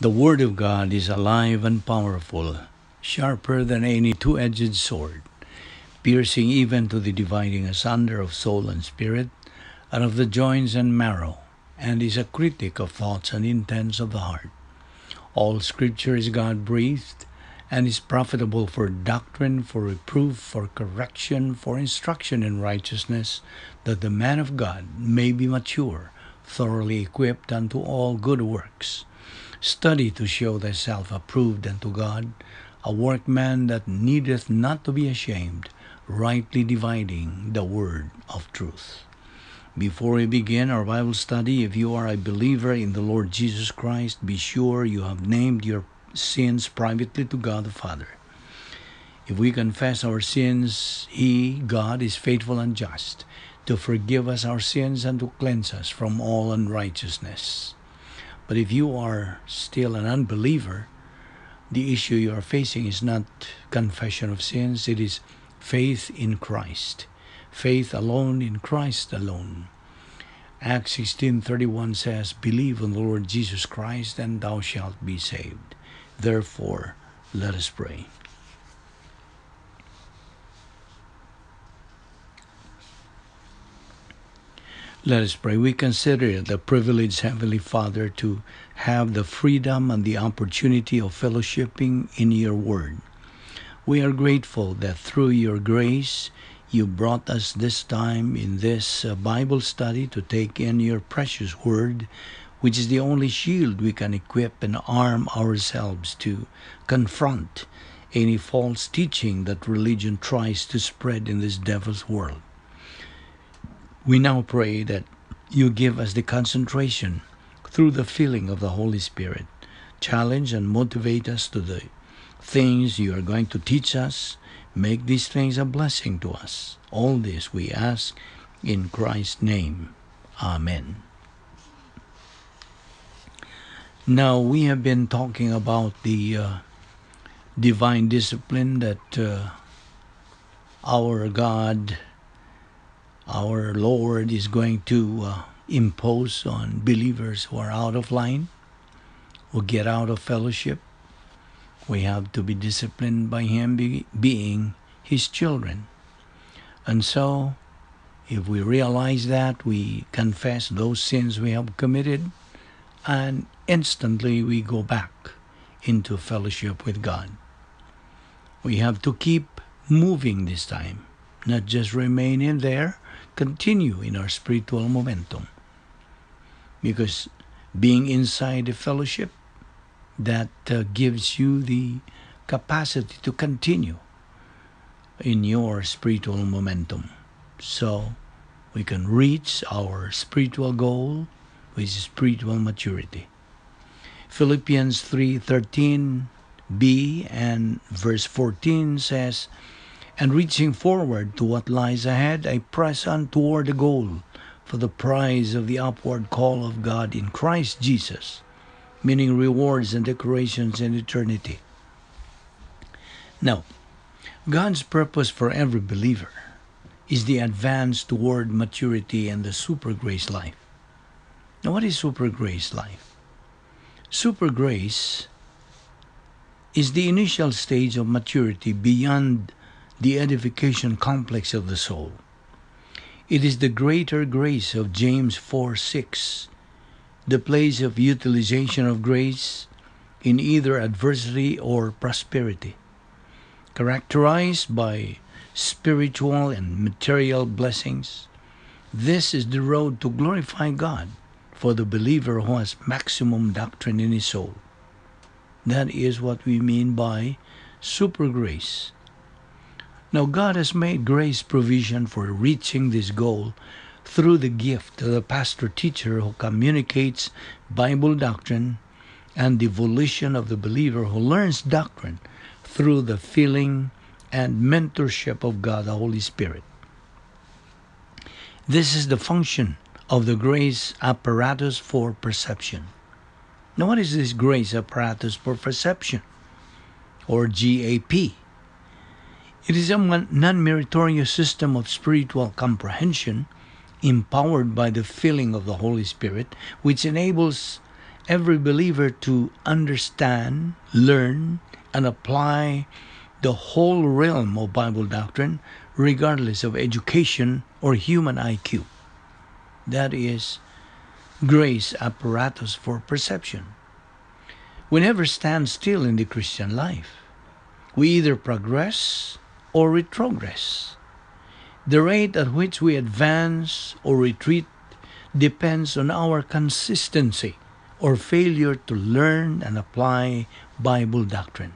The Word of God is alive and powerful, sharper than any two-edged sword, piercing even to the dividing asunder of soul and spirit, and of the joints and marrow, and is a critic of thoughts and intents of the heart. All Scripture is God-breathed, and is profitable for doctrine, for reproof, for correction, for instruction in righteousness, that the man of God may be mature, thoroughly equipped unto all good works. Study to show thyself approved unto God, a workman that needeth not to be ashamed, rightly dividing the word of truth. Before we begin our Bible study, if you are a believer in the Lord Jesus Christ, be sure you have named your sins privately to God the Father. If we confess our sins, He, God, is faithful and just to forgive us our sins and to cleanse us from all unrighteousness. But if you are still an unbeliever, the issue you are facing is not confession of sins, it is faith in Christ. Faith alone in Christ alone. Acts 16:31 says, "Believe on the Lord Jesus Christ, and thou shalt be saved." Therefore, let us pray. Let us pray. We consider the privilege, Heavenly Father, to have the freedom and the opportunity of fellowshipping in your word. We are grateful that through your grace, you brought us this time in this Bible study to take in your precious word, which is the only shield we can equip and arm ourselves to confront any false teaching that religion tries to spread in this devil's world. We now pray that you give us the concentration through the filling of the Holy Spirit. Challenge and motivate us to the things you are going to teach us. Make these things a blessing to us. All this we ask in Christ's name. Amen. Now, we have been talking about the divine discipline that our God, our Lord, is going to impose on believers who are out of line, who get out of fellowship. We have to be disciplined by Him being His children. And so, if we realize that, we confess those sins we have committed, and instantly we go back into fellowship with God. We have to keep moving this time, not just remain in there, continue in our spiritual momentum. Because being inside the fellowship, that gives you the capacity to continue in your spiritual momentum. So we can reach our spiritual goal, which is spiritual maturity. Philippians 3:13b and verse 14 says, "And reaching forward to what lies ahead, I press on toward the goal for the prize of the upward call of God in Christ Jesus," meaning rewards and decorations in eternity. Now, God's purpose for every believer is the advance toward maturity and the super grace life. Now, what is super grace life? Super grace is the initial stage of maturity beyond the edification complex of the soul. It is the greater grace of James 4:6, the place of utilization of grace in either adversity or prosperity, characterized by spiritual and material blessings. This is the road to glorify God for the believer who has maximum doctrine in his soul. That is what we mean by super grace. Now, God has made grace provision for reaching this goal through the gift of the pastor-teacher who communicates Bible doctrine and the volition of the believer who learns doctrine through the filling and mentorship of God, the Holy Spirit. This is the function of the grace apparatus for perception. Now, what is this grace apparatus for perception, or GAP? It is a non-meritorious system of spiritual comprehension empowered by the filling of the Holy Spirit, which enables every believer to understand, learn, and apply the whole realm of Bible doctrine, regardless of education or human IQ. That is grace apparatus for perception. We never stand still in the Christian life. We either progress or retrogress. The rate at which we advance or retreat depends on our consistency or failure to learn and apply Bible doctrine.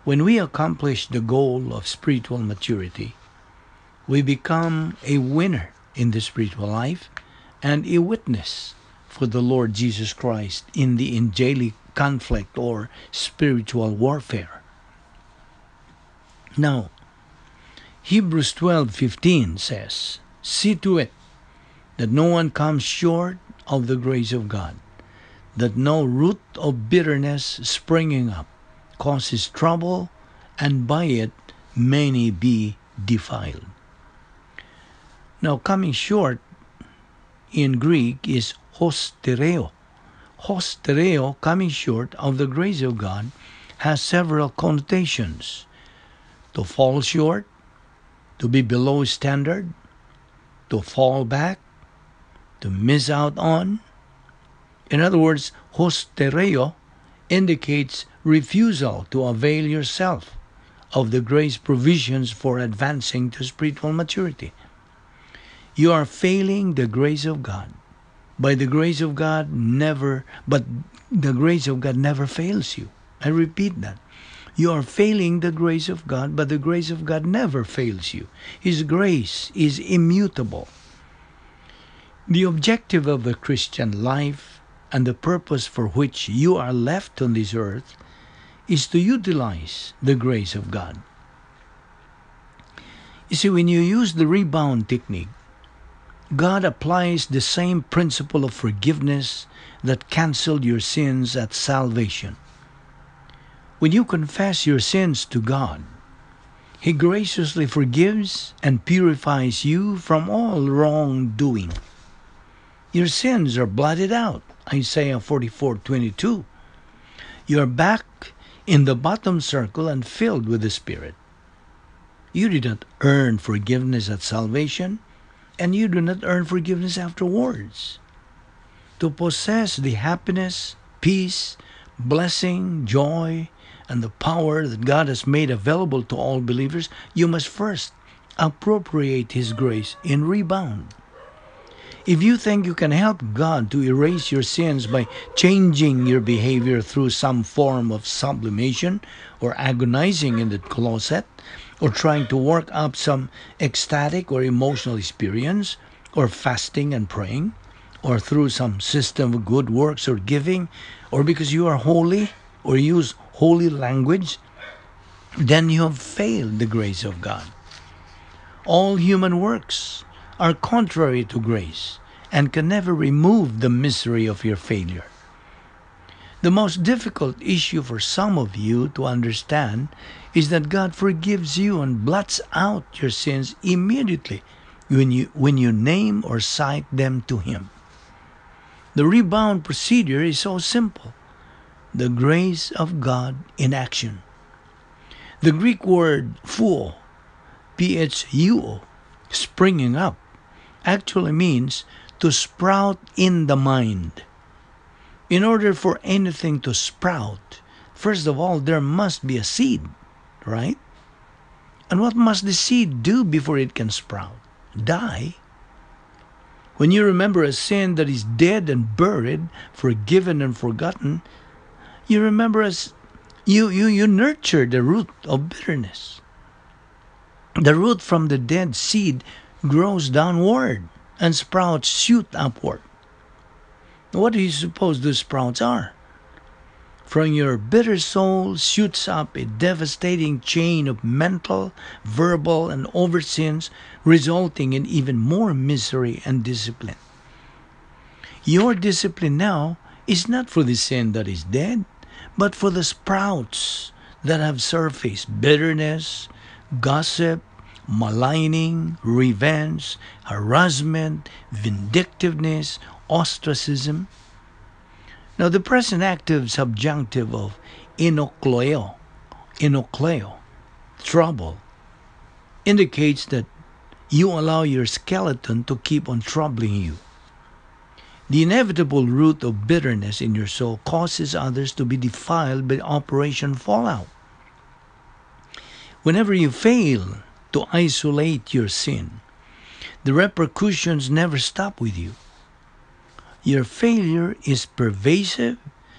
When we accomplish the goal of spiritual maturity, we become a winner in the spiritual life and a witness for the Lord Jesus Christ in the angelic conflict or spiritual warfare. Now, Hebrews 12:15 says, "See to it that no one comes short of the grace of God, that no root of bitterness springing up causes trouble, and by it many be defiled." Now, coming short in Greek is hostereo. Hostereo, coming short of the grace of God, has several connotations. To fall short, to be below standard, to fall back, to miss out on. In other words, hostereo indicates refusal to avail yourself of the grace provisions for advancing to spiritual maturity. You are failing the grace of God. But the grace of God never fails you. I repeat that. You are failing the grace of God, but the grace of God never fails you. His grace is immutable. The objective of the Christian life and the purpose for which you are left on this earth is to utilize the grace of God. You see, when you use the rebound technique, God applies the same principle of forgiveness that canceled your sins at salvation. When you confess your sins to God, He graciously forgives and purifies you from all wrongdoing. Your sins are blotted out, Isaiah 44:22. You are back in the bottom circle and filled with the Spirit. You did not earn forgiveness at salvation, and you do not earn forgiveness afterwards. To possess the happiness, peace, blessing, joy, and the power that God has made available to all believers, you must first appropriate His grace in rebound. If you think you can help God to erase your sins by changing your behavior through some form of sublimation, or agonizing in the closet, or trying to work up some ecstatic or emotional experience, or fasting and praying, or through some system of good works or giving, or because you are holy or use holy language, then you have failed the grace of God. All human works are contrary to grace and can never remove the misery of your failure. The most difficult issue for some of you to understand is that God forgives you and blots out your sins immediately when you name or cite them to Him. The rebound procedure is so simple. The grace of God in action. The Greek word phuo, P-H-U-O, springing up, actually means to sprout in the mind. In order for anything to sprout, first of all, there must be a seed, right? And what must the seed do before it can sprout? Die. When you remember a sin that is dead and buried, forgiven and forgotten, you remember as you nurture the root of bitterness. The root from the dead seed grows downward and sprouts shoot upward. What do you suppose those sprouts are? From your bitter soul shoots up a devastating chain of mental, verbal, and overt sins, resulting in even more misery and discipline. Your discipline now is not for the sin that is dead, but for the sprouts that have surfaced: bitterness, gossip, maligning, revenge, harassment, vindictiveness, ostracism. Now, the present active subjunctive of enokleo, trouble, indicates that you allow your skeleton to keep on troubling you. The inevitable root of bitterness in your soul causes others to be defiled by Operation Fallout. Whenever you fail to isolate your sin, the repercussions never stop with you. Your failure is pervasive,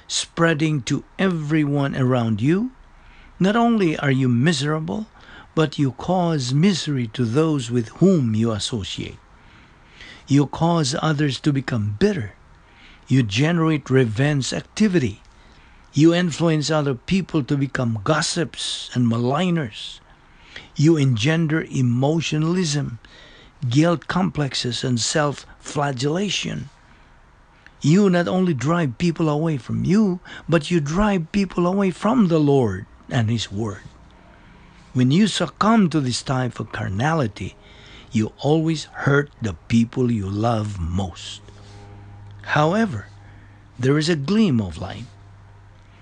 spreading to everyone around you. Not only are you miserable, but you cause misery to those with whom you associate. You cause others to become bitter. You generate revenge activity. You influence other people to become gossips and maligners. You engender emotionalism, guilt complexes, and self-flagellation. You not only drive people away from you, but you drive people away from the Lord and His Word. When you succumb to this type of carnality, you always hurt the people you love most. However, there is a gleam of light.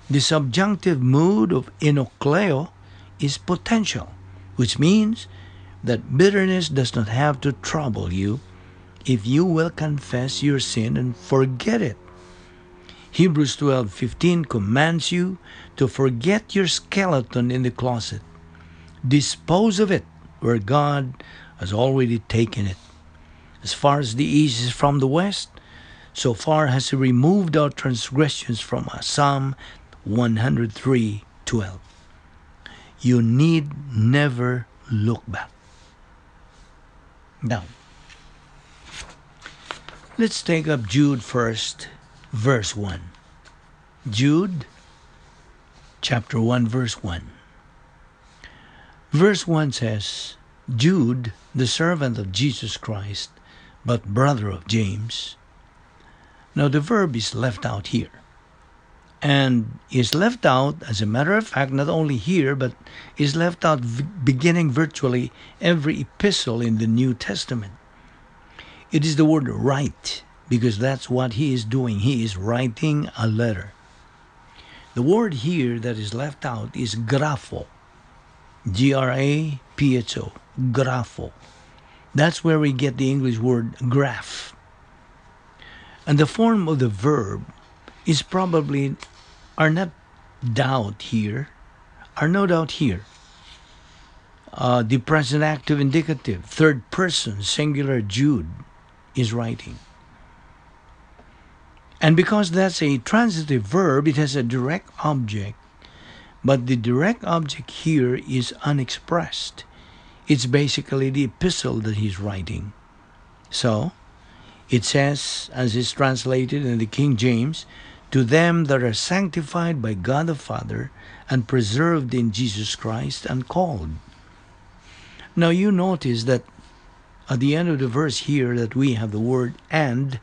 The subjunctive mood of enokleo is potential, which means that bitterness does not have to trouble you if you will confess your sin and forget it. Hebrews 12:15 commands you to forget your skeleton in the closet. Dispose of it where God has already taken it. As far as the east is from the west, so far has He removed our transgressions from us. Psalm 103:12. You need never look back. Now, let's take up Jude first, verse 1. Jude, chapter 1, verse 1. Verse 1 says, Jude, the servant of Jesus Christ, but brother of James. Now the verb is left out here. And is left out, as a matter of fact, not only here, but is left out beginning virtually every epistle in the New Testament. It is the word write, because that's what he is doing. He is writing a letter. The word here that is left out is grapho. Grapho. Grapho. That's where we get the English word graph. And the form of the verb is probably, are no doubt here. The present active indicative, third person, singular Jude, is writing. And because that's a transitive verb, it has a direct object. But the direct object here is unexpressed. It's basically the epistle that he's writing. So, it says, as is translated in the King James, to them that are sanctified by God the Father and preserved in Jesus Christ and called. Now you notice that at the end of the verse here that we have the word and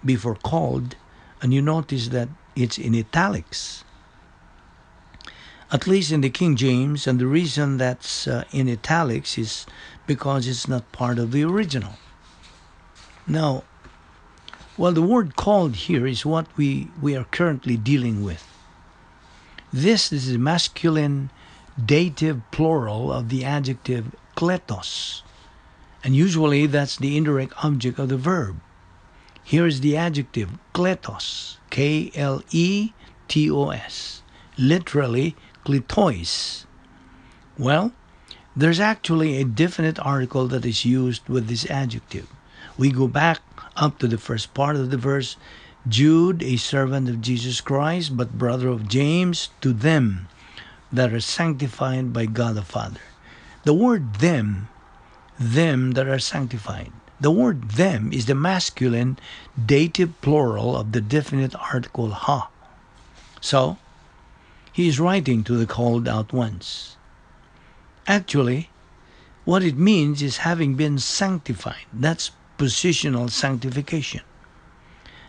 before called, and you notice that it's in italics. At least in the King James, and the reason that's in italics is because it's not part of the original. Now, the word called here is what we are currently dealing with. This is the masculine dative plural of the adjective kletos. And usually that's the indirect object of the verb. Here is the adjective kletos, Kletos, literally klitois. Well, there's actually a definite article that is used with this adjective. We go back up to the first part of the verse, Jude, a servant of Jesus Christ, but brother of James, to them that are sanctified by God the Father. The word them that are sanctified. The word them is the masculine dative plural of the definite article ha. So, he is writing to the called out ones. Actually, what it means is having been sanctified. That's positional sanctification.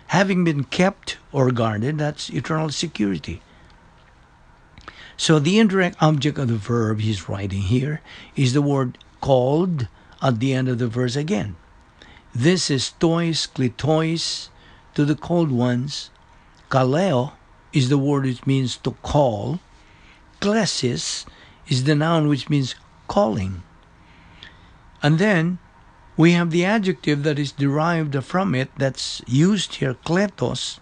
Having been kept or guarded, that's eternal security. So the indirect object of the verb he's writing here is the word called at the end of the verse again. This is tois, klitois, to the called ones, Kaleo is the word which means to call. Klesis is the noun which means calling. And then we have the adjective that is derived from it that's used here, kletos.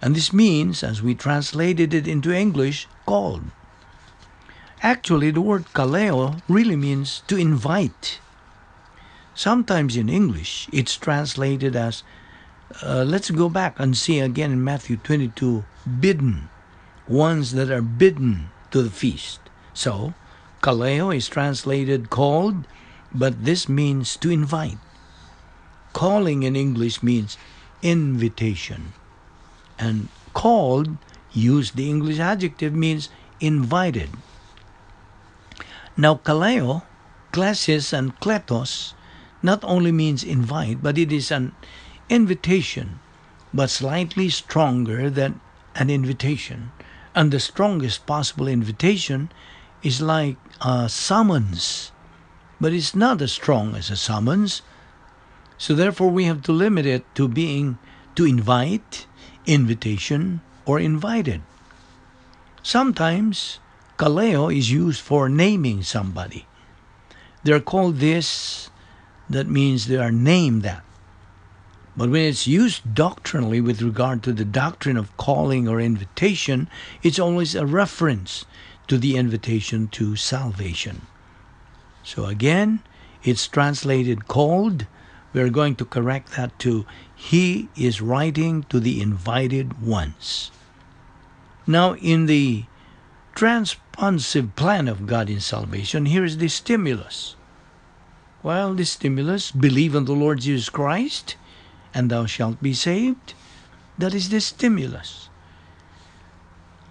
And this means, as we translated it into English, called. Actually, the word kaleo really means to invite. Sometimes in English, it's translated as, let's go back and see again in Matthew 22, bidden, ones that are bidden to the feast. So, kaleo is translated called, but this means to invite. Calling in English means invitation. And called, used the English adjective, means invited. Now, kaleo, klesis, and kletos not only means invite, but it is an invitation, but slightly stronger than an invitation. And the strongest possible invitation is like a summons, but it's not as strong as a summons. So therefore we have to limit it to being to invite, invitation, or invited. Sometimes kaleo is used for naming somebody. They're called this, that means they are named that. But when it's used doctrinally with regard to the doctrine of calling or invitation, it's always a reference to the invitation to salvation. So again, it's translated called. We're going to correct that to he is writing to the invited ones. Now, in the transponsive plan of God in salvation, here is the stimulus. Well, the stimulus, believe on the Lord Jesus Christ, and thou shalt be saved. That is the stimulus.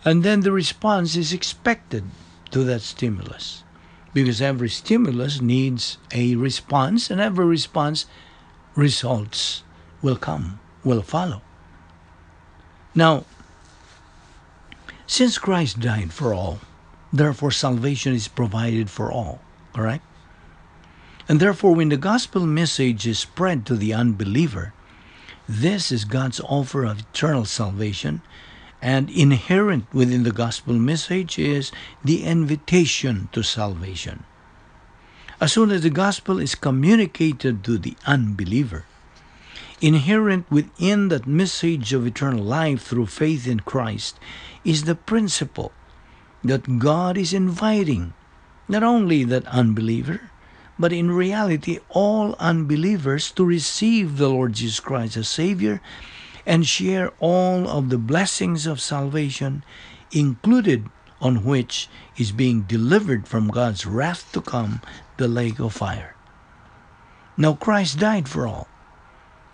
And then the response is expected to that stimulus. Because every stimulus needs a response, and every response, results will come, will follow. Now, since Christ died for all, therefore salvation is provided for all, correct? And therefore, when the gospel message is spread to the unbeliever, this is God's offer of eternal salvation, and inherent within the gospel message is the invitation to salvation. As soon as the gospel is communicated to the unbeliever, inherent within that message of eternal life through faith in Christ is the principle that God is inviting not only that unbeliever, but in reality all unbelievers to receive the Lord Jesus Christ as Savior and share all of the blessings of salvation, included on which is being delivered from God's wrath to come, the lake of fire. Now Christ died for all,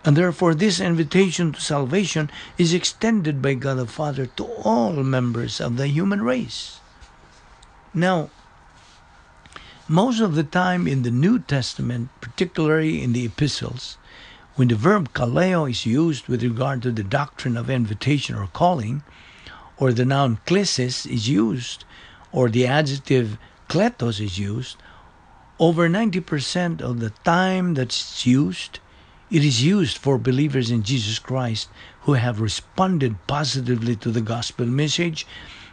and therefore this invitation to salvation is extended by God the Father to all members of the human race. Now, most of the time in the New Testament, particularly in the epistles, when the verb kaleo is used with regard to the doctrine of invitation or calling, or the noun klesis is used, or the adjective kletos is used, over 90% of the time that's used, it is used for believers in Jesus Christ who have responded positively to the gospel message.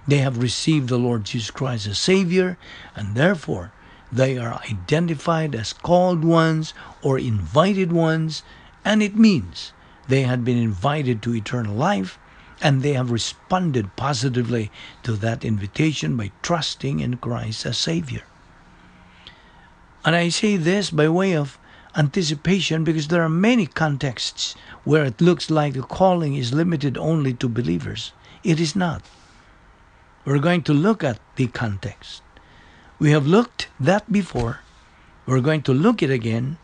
They have received the Lord Jesus Christ as Savior, and therefore they are identified as called ones or invited ones, and it means they had been invited to eternal life, and they have responded positively to that invitation by trusting in Christ as Savior. And I say this by way of anticipation because there are many contexts where it looks like the calling is limited only to believers. It is not. We're going to look at the context. We have looked that before. We're going to look it again.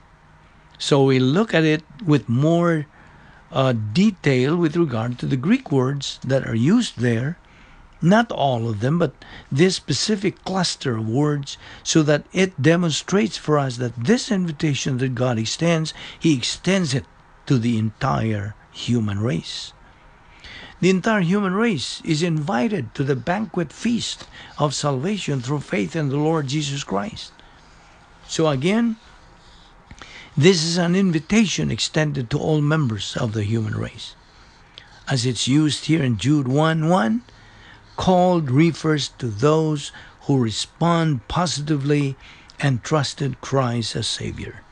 So we look at it with more detail with regard to the Greek words that are used there. Not all of them, but this specific cluster of words, so that it demonstrates for us that this invitation that God extends, He extends it to the entire human race. The entire human race is invited to the banquet feast of salvation through faith in the Lord Jesus Christ. So again, this is an invitation extended to all members of the human race. as it's used here in Jude 1:1, called refers to those who respond positively and trusted Christ as Savior.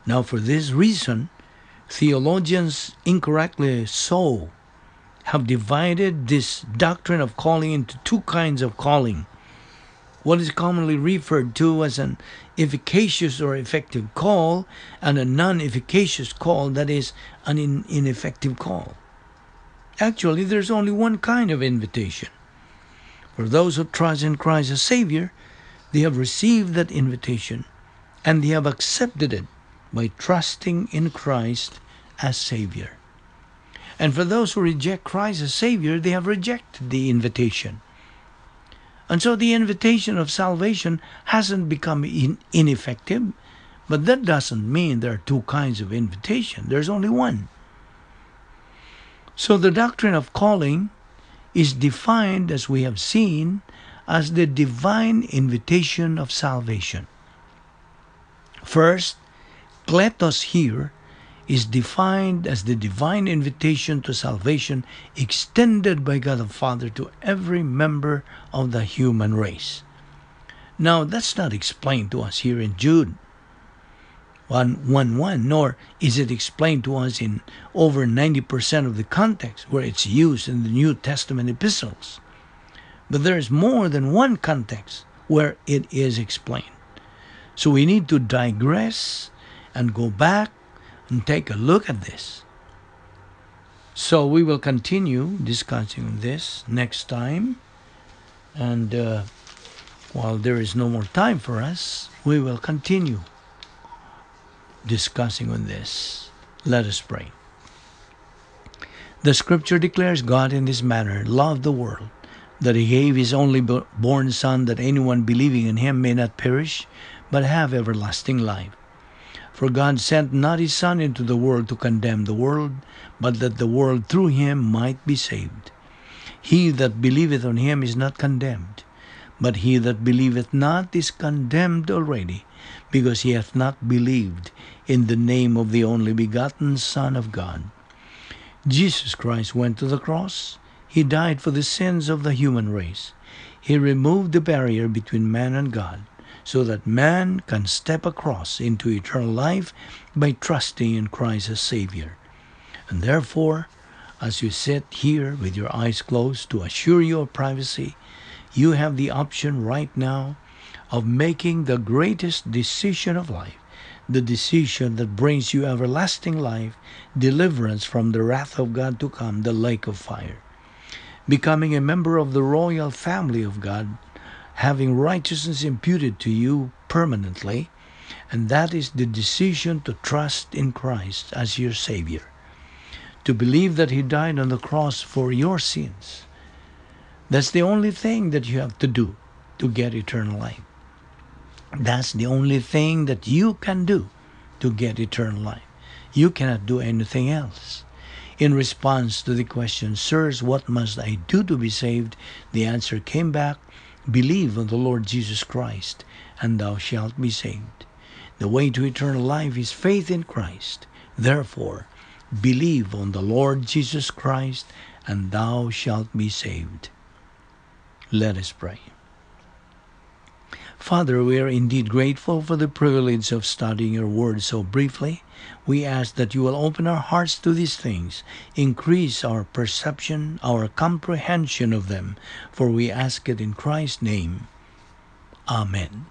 Now, for this reason, theologians incorrectly so have divided this doctrine of calling into two kinds of calling. What is commonly referred to as an efficacious or effective call, and a non-efficacious call, that is, an ineffective call. Actually, there's only one kind of invitation. For those who trust in Christ as Savior, they have received that invitation, and they have accepted it by trusting in Christ as Savior. And for those who reject Christ as Savior, they have rejected the invitation. And so the invitation of salvation hasn't become ineffective, but that doesn't mean there are two kinds of invitation. There's only one. So the doctrine of calling is defined, as we have seen, as the divine invitation of salvation. First, kletos here is defined as the divine invitation to salvation extended by God the Father to every member of the human race. Now, that's not explained to us here in Jude 1:1, nor is it explained to us in over 90% of the context where it's used in the New Testament epistles. But there is more than one context where it is explained. So we need to digress and go back and take a look at this. So we will continue discussing this next time. And while there is no more time for us, we will continue discussing on this. Let us pray. The scripture declares God in this manner loved the world, that he gave his only born Son, that anyone believing in him may not perish, but have everlasting life. For God sent not his Son into the world to condemn the world, but that the world through him might be saved. He that believeth on him is not condemned, but he that believeth not is condemned already, because he hath not believed in the name of the only begotten Son of God. Jesus Christ went to the cross. He died for the sins of the human race. He removed the barrier between man and God, so that man can step across into eternal life by trusting in Christ as Savior. And therefore, as you sit here with your eyes closed to assure you of privacy, you have the option right now of making the greatest decision of life, the decision that brings you everlasting life, deliverance from the wrath of God to come, the lake of fire. Becoming a member of the royal family of God, having righteousness imputed to you permanently, and that is the decision to trust in Christ as your Savior, to believe that he died on the cross for your sins. That's the only thing that you have to do to get eternal life. That's the only thing that you can do to get eternal life. You cannot do anything else. In response to the question, "Sirs, what must I do to be saved?" the answer came back, "Believe on the Lord Jesus Christ, and thou shalt be saved." The way to eternal life is faith in Christ. Therefore, believe on the Lord Jesus Christ, and thou shalt be saved. Let us pray. Father, we are indeed grateful for the privilege of studying your word so briefly. We ask that you will open our hearts to these things, increase our perception, our comprehension of them, for we ask it in Christ's name. Amen.